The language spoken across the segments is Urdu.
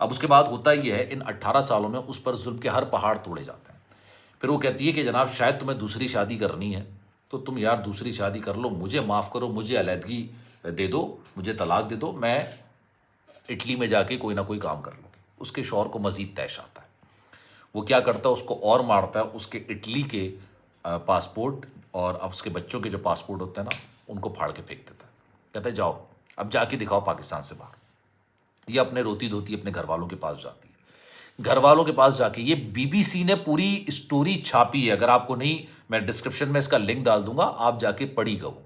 اب اس کے بعد ہوتا یہ ہے ان 18 سالوں میں اس پر ظلم کے ہر پہاڑ توڑے جاتے ہیں. پھر وہ کہتی ہے کہ جناب شاید تمہیں دوسری شادی کرنی ہے تو تم یار دوسری شادی کر لو, مجھے معاف کرو, مجھے علیحدگی دے دو, مجھے طلاق دے دو, میں اٹلی میں جا کے کوئی نہ کوئی کام کر لوں گی. اس کے شوہر کو مزید طیش آتا ہے. وہ کیا کرتا ہے, اس کو اور مارتا ہے, اس کے اٹلی کے پاسپورٹ اور اب اس کے بچوں کے جو پاسپورٹ ہوتے ہیں نا ان کو پھاڑ کے پھینک دیتا ہے. کہتا ہے جاؤ اب جا کے دکھاؤ پاکستان سے باہر. یہ اپنے روتی دھوتی اپنے گھر والوں کے پاس جاتی ہے. گھر والوں کے پاس جا کے یہ بی بی سی نے پوری اسٹوری چھاپی ہے, اگر آپ کو نہیں, میں ڈسکرپشن میں اس کا لنک ڈال دوں گا, آپ جا کے پڑھی گا, وہ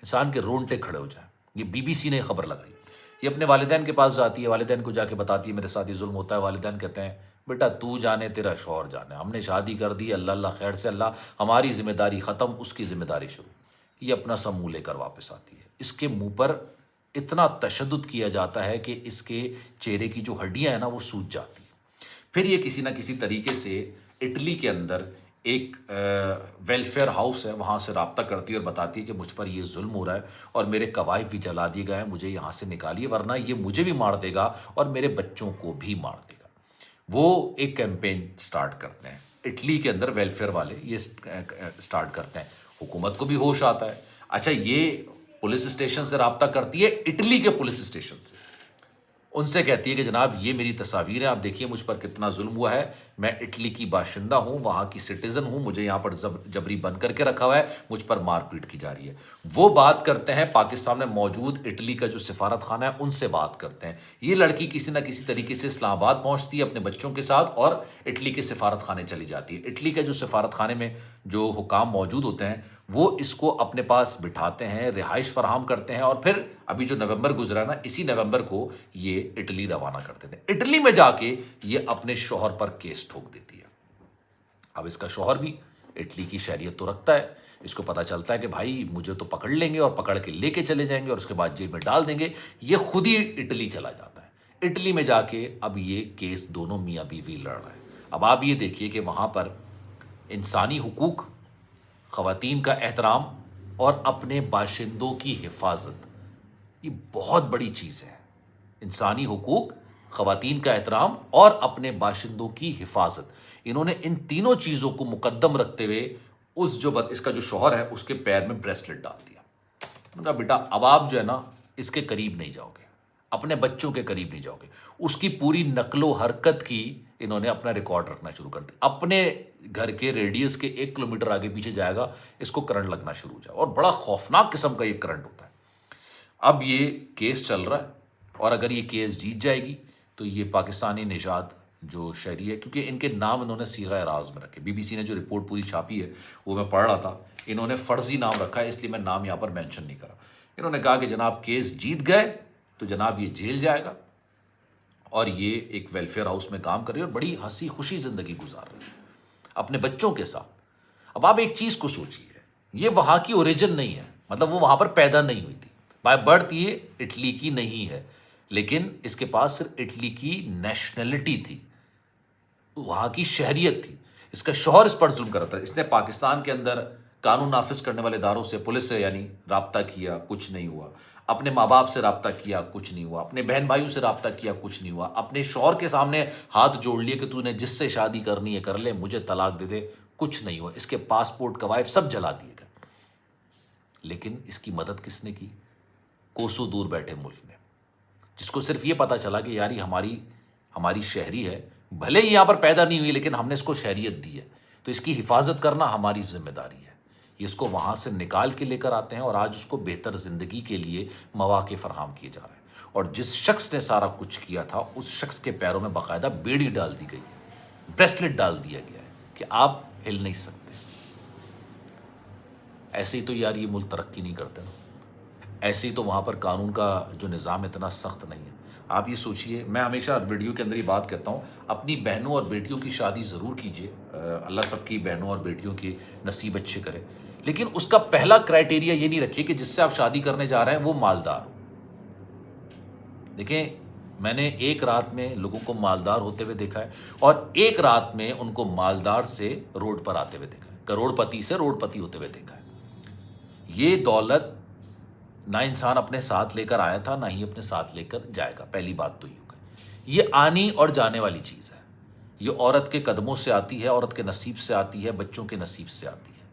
انسان کے رونٹے کھڑے ہو جائیں. یہ بی بی سی نے خبر لگائی. یہ اپنے والدین کے پاس جاتی ہے, والدین کو جا کے بتاتی ہے میرے ساتھ یہ ظلم ہوتا ہے. والدین کہتے ہیں بیٹا تو جانے تیرا شوہر جانے, ہم نے شادی کر دی, اللہ اللہ خیر سے, اللہ ہماری ذمہ داری ختم, اس کی ذمہ داری شروع. یہ اپنا سب منہ لے کر واپس آتی ہے. اس کے منہ پر اتنا تشدد کیا جاتا ہے کہ اس کے چہرے کی جو ہڈیاں ہیں نا وہ سوج جاتی ہیں. پھر یہ کسی نہ کسی طریقے سے اٹلی کے اندر ایک ویلفیئر ہاؤس ہے, وہاں سے رابطہ کرتی ہے اور بتاتی ہے کہ مجھ پر یہ ظلم ہو رہا ہے اور میرے قوائف بھی جلا دیے گئے ہیں, مجھے یہاں سے نکالیے ورنہ یہ مجھے بھی مار دے گا اور میرے بچوں کو بھی مار دے گا. وہ ایک کیمپین سٹارٹ کرتے ہیں اٹلی کے اندر, ویلفیئر والے یہ سٹارٹ کرتے ہیں. حکومت کو بھی ہوش آتا ہے. اچھا یہ پولیس اسٹیشن سے رابطہ کرتی ہے, اٹلی کے پولیس اسٹیشن سے. ان سے کہتی ہے کہ جناب یہ میری تصاویر ہیں, آپ دیکھیے مجھ پر کتنا ظلم ہوا ہے, میں اٹلی کی باشندہ ہوں, وہاں کی سٹیزن ہوں, مجھے یہاں پر جبری بند کر کے رکھا ہوا ہے, مجھ پر مار پیٹ کی جا رہی ہے. وہ بات کرتے ہیں پاکستان میں موجود اٹلی کا جو سفارت خانہ ہے ان سے بات کرتے ہیں. یہ لڑکی کسی نہ کسی طریقے سے اسلام آباد پہنچتی ہے اپنے بچوں کے ساتھ اور اٹلی کے سفارت خانے چلی جاتی ہے. اٹلی کے جو سفارت خانے میں جو حکام موجود ہوتے ہیں وہ اس کو اپنے پاس بٹھاتے ہیں, رہائش فراہم کرتے ہیں, اور پھر ابھی جو نومبر گزرا نا, اسی نومبر کو یہ اٹلی روانہ کرتے تھے. اٹلی میں جا کے یہ اپنے شوہر پر کیس ٹھوک دیتی ہے. اب اس کا شوہر بھی اٹلی کی شہریت تو رکھتا ہے, اس کو پتا چلتا ہے کہ بھائی مجھے تو پکڑ لیں گے اور پکڑ کے لے کے چلے جائیں گے اور اس کے بعد جیل میں ڈال دیں گے. یہ خود ہی اٹلی چلا جاتا ہے. اٹلی میں جا کے اب یہ کیس دونوں میاں بیوی لڑ رہے ہیں. اب آپ یہ دیکھیے کہ وہاں پر انسانی حقوق, خواتین کا احترام اور اپنے باشندوں کی حفاظت, یہ بہت بڑی چیز ہے. انسانی حقوق, خواتین کا احترام اور اپنے باشندوں کی حفاظت, انہوں نے ان تینوں چیزوں کو مقدم رکھتے ہوئے اس کا جو شوہر ہے اس کے پیر میں بریسلٹ ڈال دیا. کہا بیٹا اب آپ جو ہے نا اس کے قریب نہیں جاؤ گے, اپنے بچوں کے قریب نہیں جاؤ گے. اس کی پوری نقل و حرکت کی انہوں نے اپنا ریکارڈ رکھنا شروع کر دیا. اپنے گھر کے ریڈیس کے 1 کلومیٹر آگے پیچھے جائے گا, اس کو کرنٹ لگنا شروع ہو جائے, اور بڑا خوفناک قسم کا یہ کرنٹ ہوتا ہے. اب یہ کیس چل رہا ہے اور اگر یہ کیس جیت جائے گی تو یہ پاکستانی نژاد جو شہری ہے, کیونکہ ان کے نام انہوں نے صیغہ اعراض میں رکھے. بی بی سی نے جو رپورٹ پوری چھاپی ہے وہ میں پڑھ رہا تھا, انہوں نے فرضی نام رکھا ہے, اس لیے میں نام یہاں پر مینشن نہیں کرا. انہوں نے کہا کہ جناب کیس جیت گئے تو جناب یہ جیل جائے گا اور یہ ایک ویلفیئر ہاؤس میں کام کر رہی ہے اور بڑی ہنسی خوشی زندگی گزار رہی ہے اپنے بچوں کے ساتھ. اب آپ ایک چیز کو سوچیے, یہ وہاں کی اوریجن نہیں ہے, مطلب وہ وہاں پر پیدا نہیں ہوئی تھی, بائی برتھ یہ اٹلی کی نہیں ہے, لیکن اس کے پاس صرف اٹلی کی نیشنلٹی تھی, وہاں کی شہریت تھی. اس کا شوہر اس پر ظلم کر رہا تھا. اس نے پاکستان کے اندر قانون نافذ کرنے والے اداروں سے, پولیس سے یعنی رابطہ کیا, کچھ نہیں ہوا. اپنے ماں باپ سے رابطہ کیا, کچھ نہیں ہوا. اپنے بہن بھائیوں سے رابطہ کیا, کچھ نہیں ہوا. اپنے شوہر کے سامنے ہاتھ جوڑ لیے کہ تو نے جس سے شادی کرنی ہے کر لے, مجھے طلاق دے دے, کچھ نہیں ہوا. اس کے پاسپورٹ قوائف سب جلا دیے گئے. لیکن اس کی مدد کس نے کی؟ کوسوں دور بیٹھے ملک میں, جس کو صرف یہ پتا چلا کہ یار یہ ہماری شہری ہے, بھلے ہی یہاں پر پیدا نہیں ہوئی لیکن ہم نے اس کو شہریت دی ہے, تو اس کی حفاظت کرنا ہماری ذمہ داری ہے. یہ اس کو وہاں سے نکال کے لے کر آتے ہیں اور آج اس کو بہتر زندگی کے لیے مواقع فراہم کیے جا رہے ہیں. اور جس شخص نے سارا کچھ کیا تھا اس شخص کے پیروں میں باقاعدہ بیڑی ڈال دی گئی ہے, بریسلٹ ڈال دیا گیا ہے کہ آپ ہل نہیں سکتے. ایسے ہی تو یار یہ ملک ترقی نہیں کرتے نا, ایسے ہی تو وہاں پر قانون کا جو نظام اتنا سخت نہیں ہے. آپ یہ سوچئے, میں ہمیشہ ویڈیو کے اندر ہی بات کرتا ہوں, اپنی بہنوں اور بیٹیوں کی شادی ضرور کیجئے, اللہ سب کی بہنوں اور بیٹیوں کی نصیب اچھے کرے, لیکن اس کا پہلا کرائٹیریا یہ نہیں رکھیے کہ جس سے آپ شادی کرنے جا رہے ہیں وہ مالدار ہو. دیکھیں میں نے ایک رات میں لوگوں کو مالدار ہوتے ہوئے دیکھا ہے اور ایک رات میں ان کو مالدار سے روڈ پر آتے ہوئے دیکھا ہے, کروڑ پتی سے روڈ پتی ہوتے ہوئے دیکھا ہے. یہ دولت نہ انسان اپنے ساتھ لے کر آیا تھا, نہ ہی اپنے ساتھ لے کر جائے گا. پہلی بات تو یہ ہوگی. یہ آنی اور جانے والی چیز ہے. یہ عورت کے قدموں سے آتی ہے، عورت کے نصیب سے آتی ہے، بچوں کے نصیب سے آتی ہے.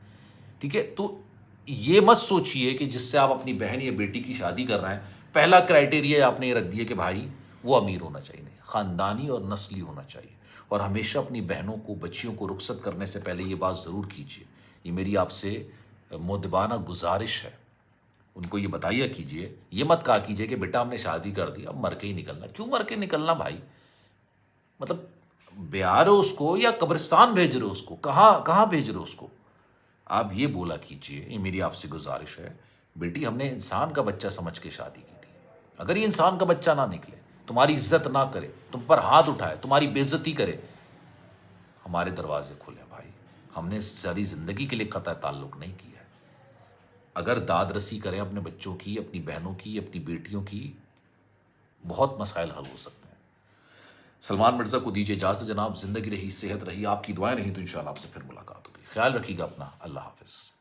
ٹھیک ہے؟ تو یہ مت سوچئے کہ جس سے آپ اپنی بہن یا بیٹی کی شادی کر رہے ہیں، پہلا کرائٹیریا آپ نے یہ رکھ دیا کہ بھائی وہ امیر ہونا چاہیے. نہیں، خاندانی اور نسلی ہونا چاہیے. اور ہمیشہ اپنی بہنوں کو، بچیوں کو رخصت کرنے سے پہلے یہ بات ضرور کیجیے. یہ میری آپ سے مؤدبانہ گزارش ہے. ان کو یہ بتایا کیجیے، یہ مت کہا کیجیے کہ بیٹا ہم نے شادی کر دی اب مر کے ہی نکلنا. کیوں مر کے نکلنا بھائی؟ مطلب بیار ہو اس کو یا قبرستان بھیج رہے ہو اس کو؟ کہاں بھیج رہے ہو اس کو؟ آپ یہ بولا کیجیے. یہ میری آپ سے گزارش ہے. بیٹی ہم نے انسان کا بچہ سمجھ کے شادی کی تھی. اگر یہ انسان کا بچہ نہ نکلے، تمہاری عزت نہ کرے، تم پر ہاتھ اٹھائے، تمہاری بے عزتی کرے، ہمارے دروازے کھلے بھائی. ہم نے ساری زندگی کے لیے قطع تعلق نہیں کیا ہے. اگر داد رسی کریں اپنے بچوں کی، اپنی بہنوں کی، اپنی بیٹیوں کی، بہت مسائل حل ہو سکتے ہیں. سلمان مرزا کو دیجیے اجازت جناب. زندگی رہی، صحت رہی، آپ کی دعائیں رہی تو انشاءاللہ آپ سے پھر ملاقات ہوگی. خیال رکھیے گا اپنا. اللہ حافظ.